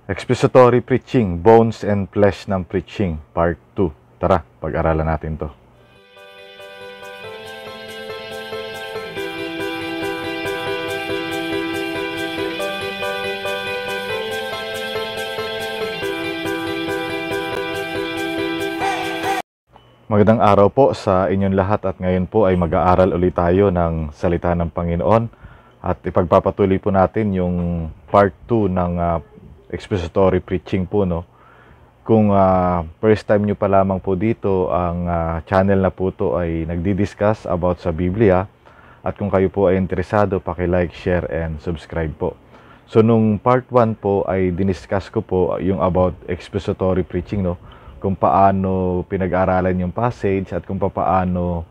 Expository Preaching, Bones and Flesh ng Preaching, Part 2. Tara, pag-aralan natin to. Magandang araw po sa inyong lahat at ngayon po ay mag-aaral ulit tayo ng salita ng Panginoon at ipagpapatuloy po natin yung part 2 ng expository preaching po, no. Kung first time nyo pa lamang po dito, ang channel na po to ay nagdi-discuss about sa Biblia at kung kayo po ay interesado, paki-like, share and subscribe po. So nung part 1 po ay diniscuss ko po yung about expository preaching, no, kung paano pinag-aralan yung passage at kung paano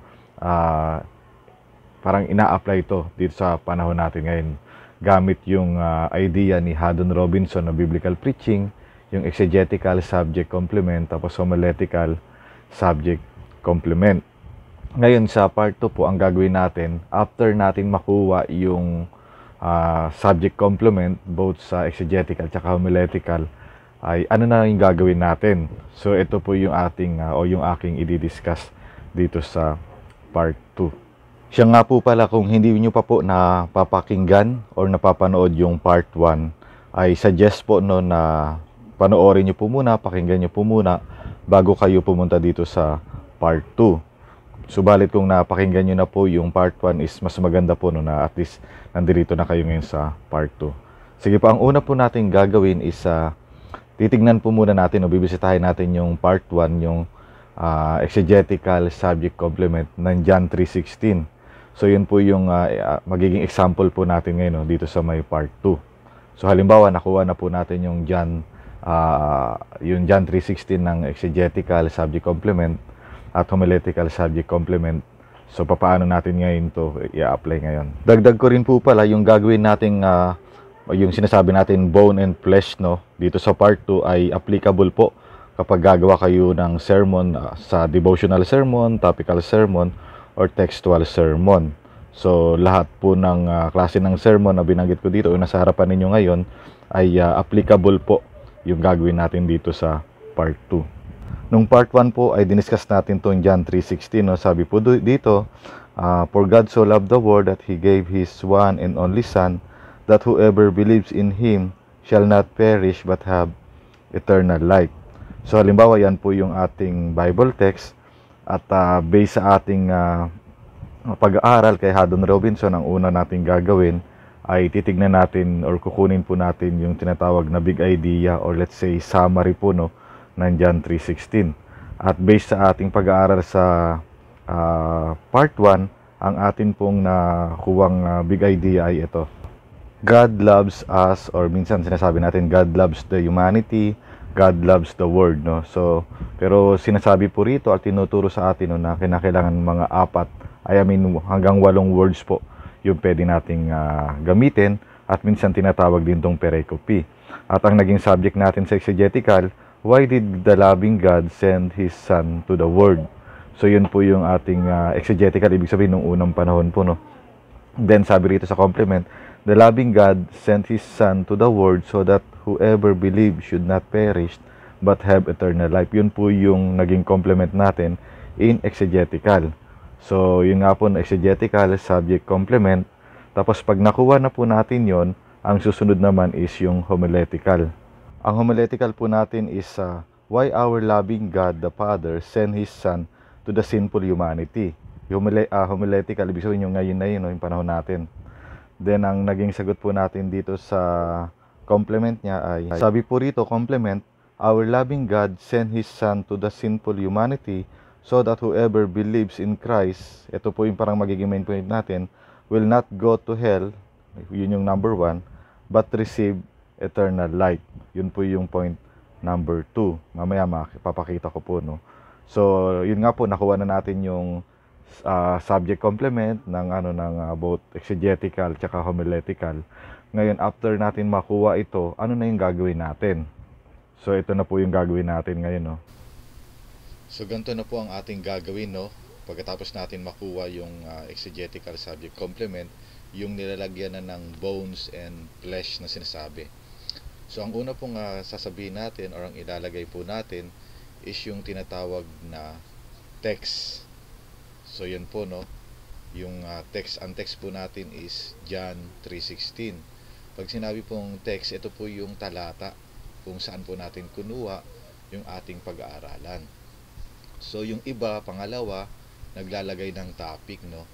parang ina-apply ito dito sa panahon natin ngayon gamit yung idea ni Haddon Robinson na biblical preaching, yung exegetical subject complement, tapos homiletical subject complement. Ngayon sa part 2 po ang gagawin natin, after natin makuha yung subject complement both sa exegetical at homiletical, ay ano na yung gagawin natin. So ito po yung ating yung aking i-discuss dito sa part 2. Siya nga po pala, kung hindi niyo pa po napapakinggan or napapanood yung part 1, ay suggest po no na panoorin niyo po muna, pakinggan niyo po muna bago kayo pumunta dito sa part 2. Subalit kung napakinggan niyo na po yung part 1 is mas maganda po no na at least nandito na kayo ngayon sa part 2. Sige po, ang una po nating gagawin is titignan po muna natin o bibisitahin natin yung part 1, yung exegetical subject complement ng John 3:16. So yun po yung magiging example po natin ngayon dito sa may part 2. So halimbawa nakuha na po natin yung John 3:16 ng exegetical subject complement at homiletical subject complement. So papaano natin ngayon to i-apply ngayon. Dagdag ko rin po pala yung gagawin nating yung sinasabi natin bone and flesh, no, dito sa part 2 ay applicable po kapag gagawa kayo ng sermon sa devotional sermon, topical sermon, or textual sermon. So lahat po ng klase ng sermon na binanggit ko dito o nasa harapan ninyo ngayon ay applicable po yung gagawin natin dito sa part 2. Nung part 1 po ay diniscuss natin itong John 3:16, no. Sabi po dito, for God so loved the world that He gave His one and only Son, that whoever believes in Him shall not perish but have eternal life. So halimbawa yan po yung ating Bible text at based sa ating pag-aaral kay Haddon Robinson, ang una nating gagawin ay titignan natin or kukunin po natin yung tinatawag na big idea or let's say summary po, no, ng John 3:16. At based sa ating pag-aaral sa part 1, ang atin pong nakuwang big idea ay ito. God loves us, or minsan sinasabi natin God loves the humanity, God loves the world, no. So pero sinasabi po rito at tinuturo sa atin, no, na kinakailangan mga hanggang 8 words po yung pwede nating gamitin at minsan tinatawag din tong pericope. At ang naging subject natin sa exegetical, why did the loving God send His Son to the world? So yun po yung ating exegetical, ibig sabihin nung unang panahon po, no. Then sabi rito sa complement, the loving God sent His Son to the world so that whoever believes should not perish but have eternal life. Yun po yung naging complement natin in exegetical. So yun nga po na exegetical subject complement. Tapos pag nakuha na po natin yon, ang susunod naman is yung homiletical. Ang homiletical po natin is why our loving God the Father sent His Son to the sinful humanity. Yung homiletical, ibig sabihin yung ngayon na yun, no, yung panahon natin. Then ang naging sagot po natin dito sa complement niya ay, sabi po rito, complement, our loving God sent His Son to the sinful humanity so that whoever believes in Christ, ito po yung parang magiging main point natin, will not go to hell, yun yung number 1, but receive eternal life. Yun po yung point number 2. Mamaya papakita ko po, no. So yun nga po, nakuha na natin yung subject complement ng both exegetical at homiletical. Ngayon, after natin makuha ito, ano na yung gagawin natin? So ito na po yung gagawin natin ngayon, no. So ganito na po ang ating gagawin, no. Pagkatapos natin makuha yung exegetical subject complement, yung nilalagyan na ng bones and flesh na sinasabi. So ang una pong sasabihin natin or ang ilalagay po natin is yung tinatawag na text. So yun po, no, yung text, ang text po natin is John 3:16. Pag sinabi pong text, ito po yung talata kung saan po natin kunuha yung ating pag-aaralan. So yung iba, pangalawa, naglalagay ng topic, no,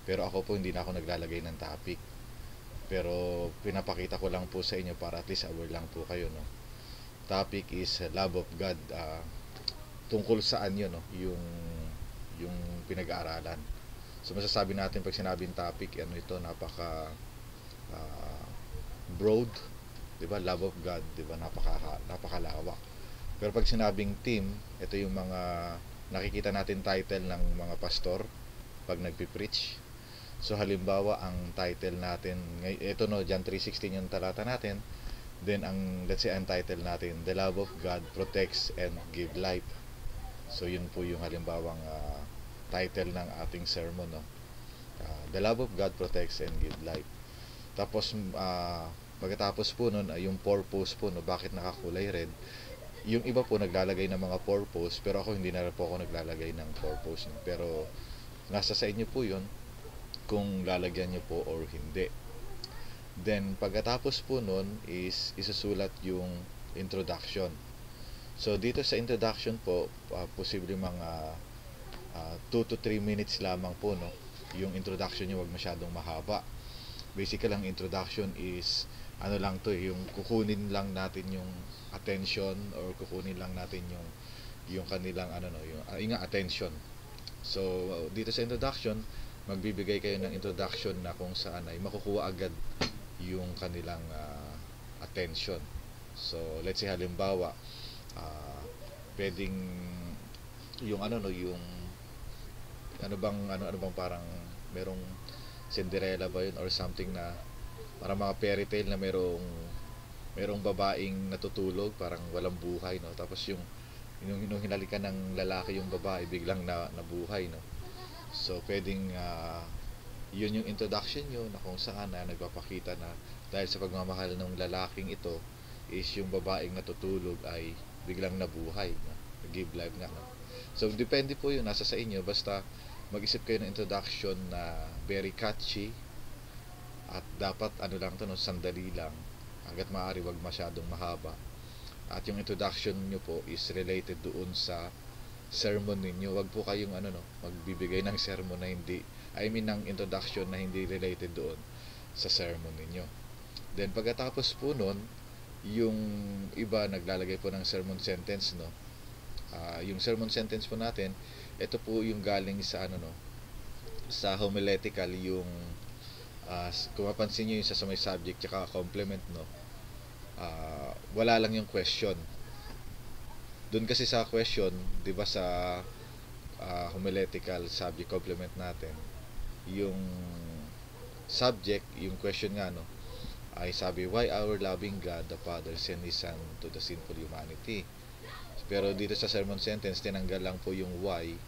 pero ako po hindi na ako naglalagay ng topic, pero pinapakita ko lang po sa inyo para at least aware lang po kayo, no. Topic is love of God, tungkol saan yun, no, yung pinag-aaralan. So masasabi natin pag sinabing topic, ano ito, napaka broad, 'di ba? Love of God, 'di ba? Napakalawak. Pero pag sinabing theme, ito yung mga nakikita natin title ng mga pastor pag nagpi-preach. So halimbawa, ang title natin, ito, no, John 3:16 yung talata natin. Then ang, let's say, ang title natin, The Love of God Protects and Give Life. So yun po yung halimbawang title ng ating sermon, no. The Love of God Protects and Give Life. Tapos pagkatapos po nun ay yung purpose po, no, bakit nakakulay red. Yung iba po naglalagay ng mga purpose, pero ako hindi na po ako naglalagay ng purpose, no. Pero nasa sa inyo po yun kung lalagyan nyo po or hindi. Then pagkatapos po nun is isusulat yung introduction. So dito sa introduction po, posible mga 2 to 3 minutes lamang po, no. Yung introduction nyo, wag masyadong mahaba. Basically, ang introduction is ano lang to, yung kukunin lang natin yung attention or kukunin lang natin yung kanilang ano, no, yung attention. So dito sa introduction, magbibigay kayo ng introduction na kung saan ay makukuha agad yung kanilang attention. So let's say halimbawa, pwedeng yung ano, no, yung ano bang parang merong Cinderella ba yun or something, na parang mga fairy tale na merong babaeng natutulog, parang walang buhay, no, tapos yung hinalikan ng lalaki yung babae, biglang nabuhay, no. So pwedeng yun yung introduction nyo, na kung saan nagpapakita na dahil sa pagmamahal ng lalaking ito is yung babaeng natutulog ay biglang nabuhay, no? Give life nga, no? So depende po yun, nasa sa inyo, basta mag-isip kayo ng introduction na very catchy, at dapat ano lang to, no, sandali lang, hanggat maaari wag masyadong mahaba, at yung introduction nyo po is related doon sa sermon ninyo. Wag po kayong ano, no, magbibigay ng sermon na hindi, ng introduction na hindi related doon sa sermon ninyo. Then pagkatapos po nun, yung iba naglalagay po ng sermon sentence, no. Yung sermon sentence po natin, ito po yung galing sa ano, no, sa homiletical, yung kung mapansin nyo yung sa may subject tsaka complement, no, wala lang yung question. Doon kasi sa question, 'di ba, sa homiletical subject complement natin, yung subject, yung question nga, no, ay sabi, why our loving God the Father sent His Son to the sinful humanity. Pero dito sa sermon sentence, tinanggal lang po yung why,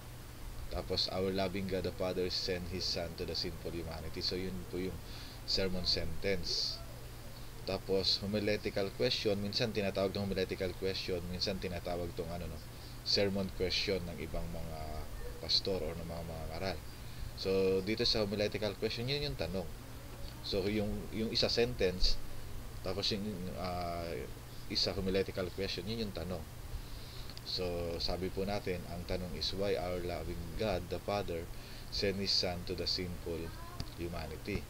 tapos our loving God the Father sent His Son to the sinful humanity. So yun po yung sermon sentence. Tapos homiletical question, minsan tinatawag tong homiletical question, minsan tinatawag tong ano, no, sermon question ng ibang mga pastor o ng mga ngaral. So dito sa homiletical question, yun yung tanong. So yung isa sentence, tapos yung isa homiletical question, yun yung tanong. So sabi po natin, ang tanong is, why our loving God the Father sent His Son to the sinful humanity.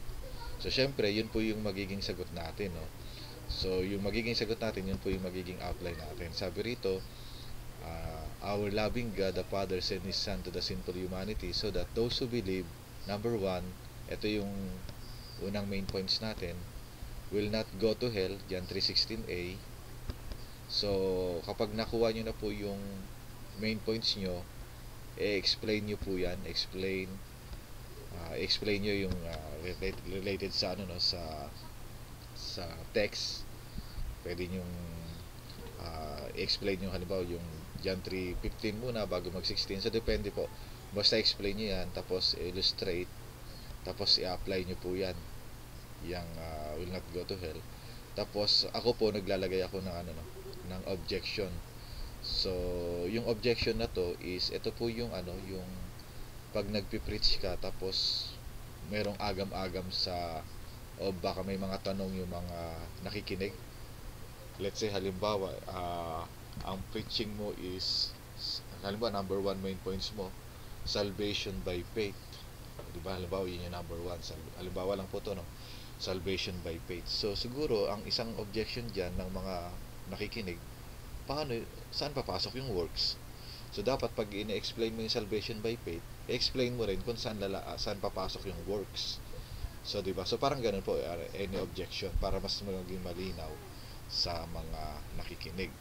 So syempre, yun po yung magiging sagot natin, no. So yung magiging sagot natin, yun po yung magiging outline natin. Sabi rito, our loving God the Father sent His Son to the sinful humanity so that those who believe, number one, ito yung unang main points natin, will not go to hell, John 3:16a. So kapag nakuha nyo na po yung main points nyo, explain nyo po yan, explain nyo yung related sa ano, no, sa text. Pwede nyo explain nyo halimbawa yung John 3:15 muna bago mag-16. So depende po, basta explain nyo yan, tapos illustrate, tapos i-apply nyo po yan, yung will not go to hell. Tapos ako po naglalagay ako ng ano no, ng objection. So, yung objection na to is ito po yung ano, yung pag nagpi-preach ka tapos merong agam-agam sa o baka may mga tanong yung mga nakikinig. Let's say halimbawa, ang preaching mo is halimbawa number one main points mo, salvation by faith. Di ba? Halimbawa yun yung number one. Halimbawa lang po to, no? Salvation by faith. So siguro ang isang objection diyan ng mga nakikinig, paano, saan papasok yung works? So dapat pag ini-explain mo yung salvation by faith, i-explain mo rin kung saan papasok yung works. So 'di ba? So parang ganun po any objection para mas maging malinaw sa mga nakikinig.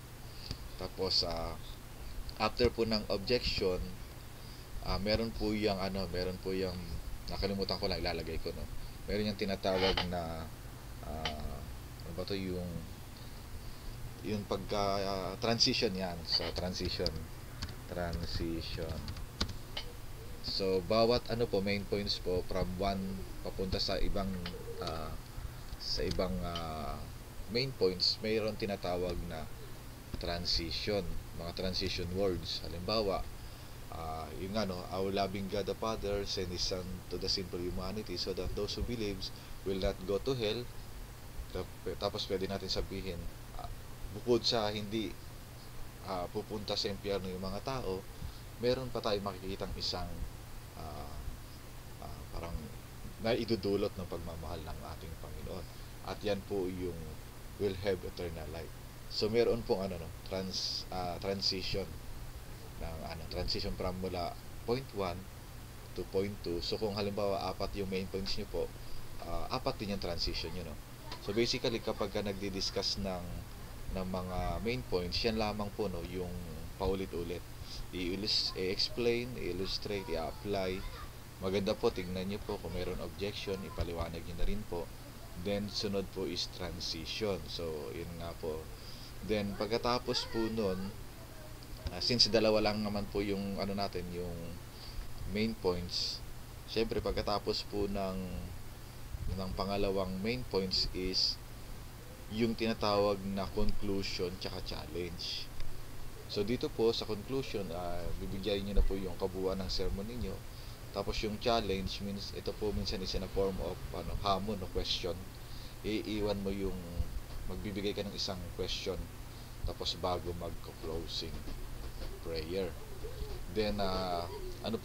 Tapos after po ng objection, meron po yung nakalimutan ko lang ilalagay ko no. Meron yung tinatawag na ano ba to yung pagka transition yan. So transition. So bawat ano po main points po from one papunta uh, sa ibang main points, mayroon tinatawag na transition, mga transition words. Halimbawa, yung ano, our loving God the Father send His Son to the sinful humanity so that those who believes will not go to hell. Tapos pwede natin sabihin, bukod sa hindi pupunta sa impyerno yung mga tao, meron pa tayong makikitang isang uh, parang naidudulot ng pagmamahal ng ating Panginoon. At yan po yung will have eternal life. So meron pong ano no, transition ng ano, transition from mula point 1 to point 2. So kung halimbawa apat yung main points niyo po, apat din yung transition niyo no. So basically kapag ka nagdi-discuss ng mga main points, yan lamang po no yung paulit-ulit. I-explain, i-illustrate, i-apply. Maganda po, tignan nyo po kung mayroon objection, ipaliwanag nyo na rin po. Then, sunod po is transition. So, yun nga po. Then, pagkatapos po nun, since dalawa lang naman po yung ano natin, yung main points, syempre pagkatapos po ng pangalawang main points is yung tinatawag na conclusion tsaka challenge. So dito po sa conclusion, bibigyan niyo na po yung kabuuan ng sermon ninyo. Tapos yung challenge means ito po minsan is in a form of hamon o question. Iiwan mo yung magbibigay ka ng isang question tapos bago magko-closing prayer. Then ano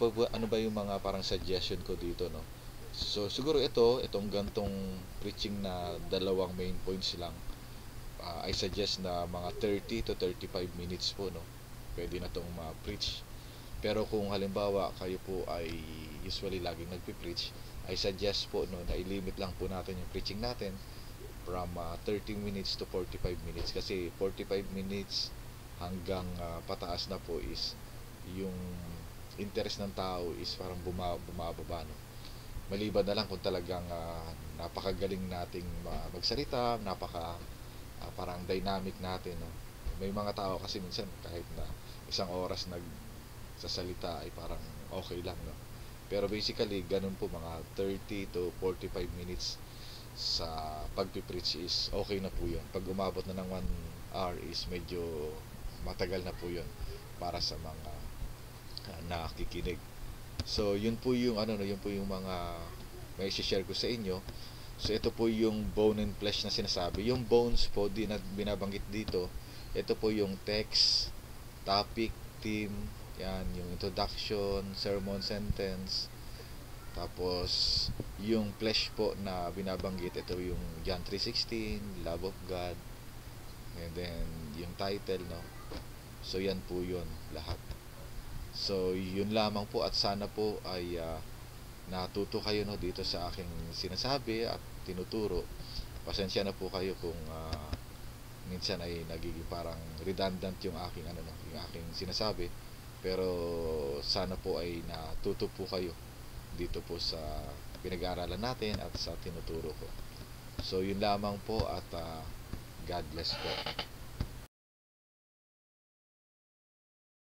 ba yung mga parang suggestion ko dito no? So siguro itong gantong preaching na dalawang main points lang, I suggest na mga 30 to 35 minutes po no. Pwede na tong ma-preach. Pero kung halimbawa kayo po ay usually laging nagpi-preach, I suggest po no na i-limit lang po natin yung preaching natin from 30 minutes to 45 minutes kasi 45 minutes hanggang pataas na po is yung interest ng tao is parang bumababa no. Maliban na lang kung talagang napakagaling nating magsalita, parang dynamic natin no. May mga tao kasi minsan kahit na isang oras nagsasalita ay parang okay lang no. Pero basically ganun po mga 30 to 45 minutes sa pagpipreach is okay na po yun. Pag umabot na ng 1 hour is medyo matagal na po yun para sa mga nakikinig. So yun po yung ano no, yun po yung mga may share ko sa inyo. So ito po yung bone and flesh na sinasabi. Yung bones po di na binabanggit dito. Ito po yung text, topic, theme, yan yung introduction, sermon, sentence. Tapos yung flesh po na binabanggit, ito yung John 3:16, love of God. And then yung title no. So yan po yun lahat. So yun lamang po at sana po ay natuto kayo no dito sa aking sinasabi at tinuturo. Pasensya na po kayo kung minsan ay nagiging parang redundant yung aking ano no, yung aking sinasabi. Pero sana po ay natuto po kayo dito po sa pinag-aaralan natin at sa tinuturo ko. So yun lamang po at God bless po.